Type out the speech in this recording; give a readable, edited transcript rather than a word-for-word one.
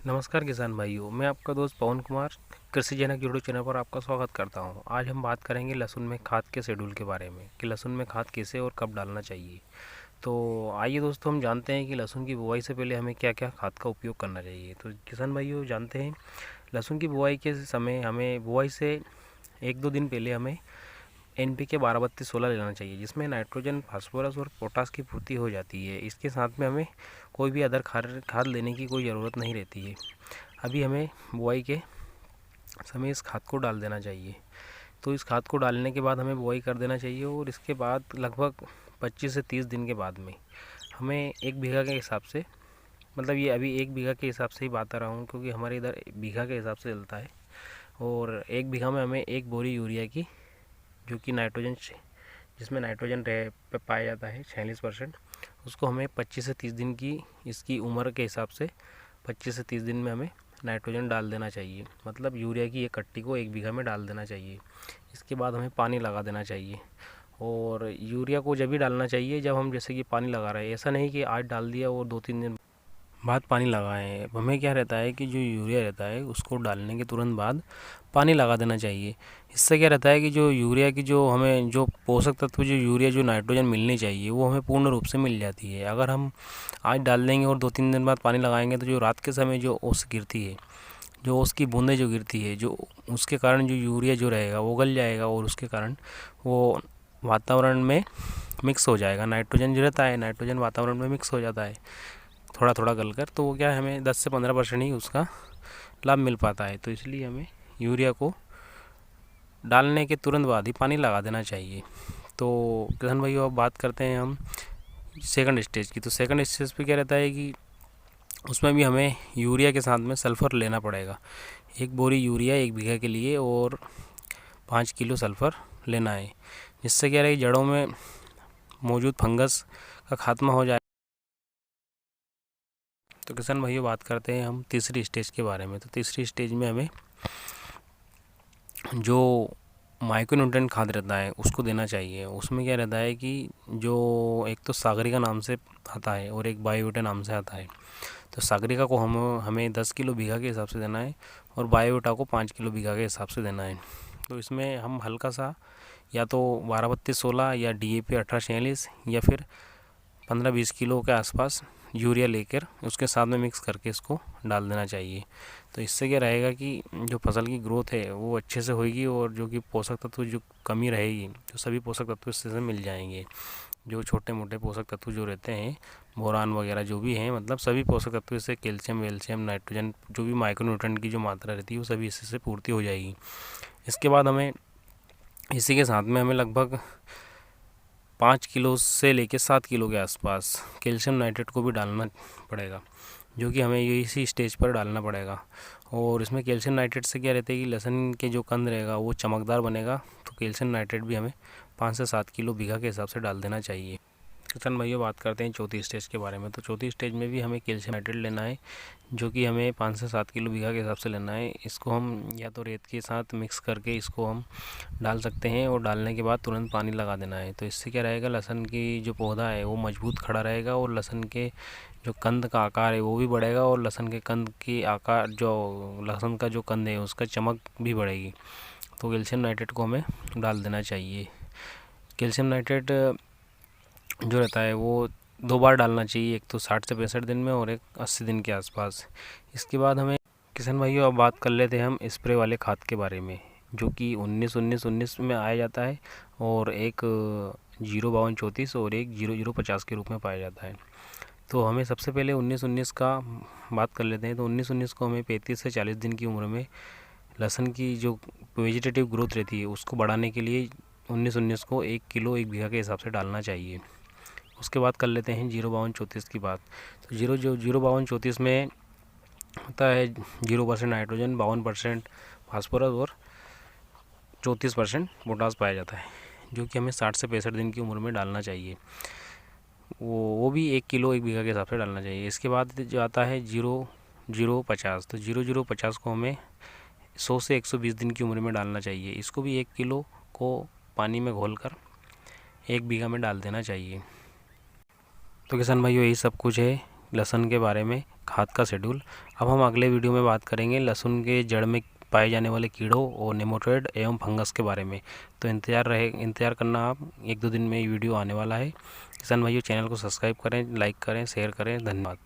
नमस्कार किसान भाइयों, मैं आपका दोस्त पवन कुमार कृषि जनक यूट्यूब चैनल पर आपका स्वागत करता हूं। आज हम बात करेंगे लहसुन में खाद के शेड्यूल के बारे में कि लहसुन में खाद कैसे और कब डालना चाहिए। तो आइए दोस्तों, हम जानते हैं कि लहसुन की बुआई से पहले हमें क्या क्या खाद का उपयोग करना चाहिए। तो किसान भाइयों जानते हैं, लहसुन की बुआई के समय हमें बुआई से 1-2 दिन पहले हमें NPK 12-32-16 लेना चाहिए, जिसमें नाइट्रोजन, फास्फोरस और पोटास की पूर्ति हो जाती है। इसके साथ में हमें कोई भी अदर खाद लेने की कोई ज़रूरत नहीं रहती है। अभी हमें बुआई के समय इस खाद को डाल देना चाहिए। तो इस खाद को डालने के बाद हमें बुआई कर देना चाहिए और इसके बाद लगभग 25 से 30 दिन के बाद में हमें 1 बीघा के हिसाब से, मतलब ये अभी 1 बीघा के हिसाब से ही बात कर रहा हूँ क्योंकि हमारे इधर बीघा के हिसाब से चलता है। और 1 बीघा में हमें 1 बोरी यूरिया की, जो कि नाइट्रोजन, जिसमें नाइट्रोजन पाया जाता है 46%, उसको हमें 25 से 30 दिन की, इसकी उम्र के हिसाब से 25 से 30 दिन में हमें नाइट्रोजन डाल देना चाहिए। मतलब यूरिया की एक कट्टी को 1 बीघा में डाल देना चाहिए। इसके बाद हमें पानी लगा देना चाहिए। और यूरिया को जब भी डालना चाहिए जब हम, जैसे कि पानी लगा रहे हैं, ऐसा नहीं कि आज डाल दिया और 2-3 दिन बाद पानी लगाएं। हमें क्या रहता है कि जो यूरिया रहता है उसको डालने के तुरंत बाद पानी लगा देना चाहिए। इससे क्या रहता है कि जो यूरिया की, जो हमें जो पोषक तत्व, जो यूरिया, जो नाइट्रोजन मिलनी चाहिए, वो हमें पूर्ण रूप से मिल जाती है। अगर हम आज डाल देंगे और 2-3 दिन बाद पानी लगाएंगे तो जो रात के समय जो ओस गिरती है, जो उसकी बूंदें जो गिरती है, जो उसके कारण जो यूरिया जो रहेगा वो गल जाएगा और उसके कारण वो वातावरण में मिक्स हो जाएगा। नाइट्रोजन जो रहता है, नाइट्रोजन वातावरण में मिक्स हो जाता है थोड़ा थोड़ा गलकर, तो वो क्या है, हमें 10 से 15% ही उसका लाभ मिल पाता है। तो इसलिए हमें यूरिया को डालने के तुरंत बाद ही पानी लगा देना चाहिए। तो किसान भाइयों, अब बात करते हैं हम सेकंड स्टेज की। तो सेकंड स्टेज पे क्या रहता है कि उसमें भी हमें यूरिया के साथ में सल्फ़र लेना पड़ेगा। 1 बोरी यूरिया 1 बीघा के लिए और 5 किलो सल्फ़र लेना है, जिससे क्या रहे, जड़ों में मौजूद फंगस का खात्मा हो जाए। तो किसान भाइयों, बात करते हैं हम तीसरी स्टेज के बारे में। तो तीसरी स्टेज में हमें जो माइक्रोन्यूट्रिएंट खाद रहता है उसको देना चाहिए। उसमें क्या रहता है कि जो एक तो सागरिका नाम से आता है और एक बायोविटा नाम से आता है। तो सागरिका को हमें 10 किलो बीघा के हिसाब से देना है और बायोविटा को 5 किलो बीघा के हिसाब से देना है। तो इसमें हम हल्का सा या तो 12-32-16 या DAP 18-46 या फिर 15-20 किलो के आसपास यूरिया लेकर उसके साथ में मिक्स करके इसको डाल देना चाहिए। तो इससे क्या रहेगा कि जो फसल की ग्रोथ है वो अच्छे से होगी और जो कि पोषक तत्व जो कमी रहेगी, जो सभी पोषक तत्व इससे से मिल जाएंगे। जो छोटे मोटे पोषक तत्व जो रहते हैं, बोरान वगैरह जो भी हैं, मतलब सभी पोषक तत्व इससे, कैल्शियम वेल्शियम नाइट्रोजन, जो भी माइक्रोन्यूट्रिएंट की जो मात्रा रहती है वो सभी इससे पूर्ति हो जाएगी। इसके बाद हमें इसी के साथ में हमें लगभग 5 किलो से लेकर 7 किलो के आसपास कैल्शियम नाइट्रेट को भी डालना पड़ेगा, जो कि हमें इसी स्टेज पर डालना पड़ेगा। और इसमें कैल्शियम नाइट्रेट से क्या रहता है कि लहसुन के जो कंद रहेगा वो चमकदार बनेगा। तो कैल्शियम नाइट्रेट भी हमें 5 से 7 किलो बीघा के हिसाब से डाल देना चाहिए। किसान भाइयों, बात करते हैं चौथी स्टेज के बारे में। तो चौथी स्टेज में भी हमें कैल्शियम नाइट्रेट लेना है, जो कि हमें 5 से 7 किलो बीघा के हिसाब से लेना है। इसको हम या तो रेत के साथ मिक्स करके इसको हम डाल सकते हैं और डालने के बाद तुरंत पानी लगा देना है। तो इससे क्या रहेगा, लहसुन की जो पौधा है वो मजबूत खड़ा रहेगा और लहसुन के जो कंद का आकार है वो भी बढ़ेगा और लहसुन के कंद की आकार, जो लहसुन का जो कंद है उसका चमक भी बढ़ेगी। तो कैल्शियम नाइट्रेट को हमें डाल देना चाहिए। कैल्शियम नाइट्रेट जो रहता है वो 2 बार डालना चाहिए, एक तो 60 से 65 दिन में और एक 80 दिन के आसपास। इसके बाद हमें, किसान भाइयों, अब बात कर लेते हैं हम स्प्रे वाले खाद के बारे में, जो कि 19-19-19 में आया जाता है और एक 052-34 और एक 0050 के रूप में पाया जाता है। तो हमें सबसे पहले 19-19 का बात कर लेते हैं। तो 19-19 को हमें 35 से 40 दिन की उम्र में लहसुन की जो वेजिटेटिव ग्रोथ रहती है उसको बढ़ाने के लिए 19-19 को 1 किलो 1 बीघा के हिसाब से डालना चाहिए। उसके बाद कर लेते हैं 052-34 की बात। तो 052-34 में होता है 0% नाइट्रोजन, 52% फास्फोरस और 34% पोटास पाया जाता है, जो कि हमें 60 से 65 दिन की उम्र में डालना चाहिए। वो भी 1 किलो 1 बीघा के हिसाब से डालना चाहिए। इसके बाद जो आता है 0050। तो 0050 को हमें 100 से 120 दिन की उम्र में डालना चाहिए। इसको भी 1 किलो को पानी में घोलकर 1 बीघा में डाल देना चाहिए। तो किसान भाइयों, यही सब कुछ है लहसुन के बारे में खाद का शेड्यूल। अब हम अगले वीडियो में बात करेंगे लहसुन के जड़ में पाए जाने वाले कीड़ों और नेमाटोड एवं फंगस के बारे में। तो इंतज़ार करना आप, 1-2 दिन में ये वीडियो आने वाला है। किसान भाइयों, चैनल को सब्सक्राइब करें, लाइक करें, शेयर करें। धन्यवाद।